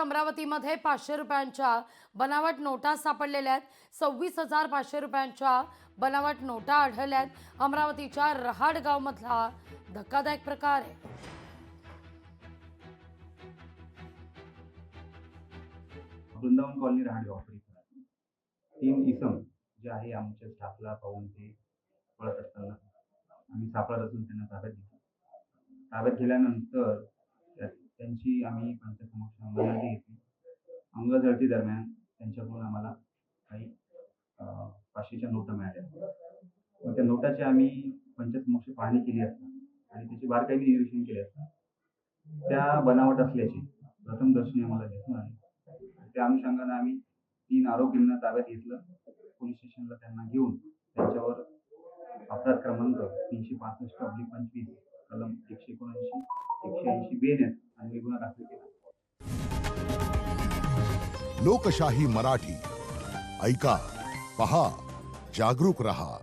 अमरावतीमध्ये 500 रुपयांच्या बनावट नोटा सापडलेल्या आहेत. 26,500 रुपयांच्या बनावट नोटा आढळल्यात. अमरावतीच्या रहाड गावमधला धक्कादायक प्रकार आहे. वृंदावन कॉलनी रहाडगाव परिसरात 3 इसम जे आहे आमच्या स्टाफला पाहून ते पळत असताना आम्ही सापळा रचून त्यांना ताब्यात घेतलं. ताब्यात घेतल्यानंतर त्यांची आम्ही पंचसमक्ष अंगझडती घेतली. अंगझडती दरम्यान त्यांच्याकडून आम्हाला काही 500च्या नोटा मिळाल्या. मग त्या नोटाची आम्ही पंचसमक्ष पाहणी केली असता आणि त्याची बारकाईने निरीक्षण केले असता त्या बनावट असल्याची प्रथमदर्शनी आम्हाला दिसून आली. त्या अनुषंगाने आम्ही 3 आरोपींना ताब्यात घेतलं. पोलीस स्टेशनला त्यांना घेऊन त्यांच्यावर अपराध क्रमांक 365/25 कलम 179 180 बेन आणि गुन्हा दाखल केला. लोकशाही मराठी ऐका, पहा, जागरूक रहा.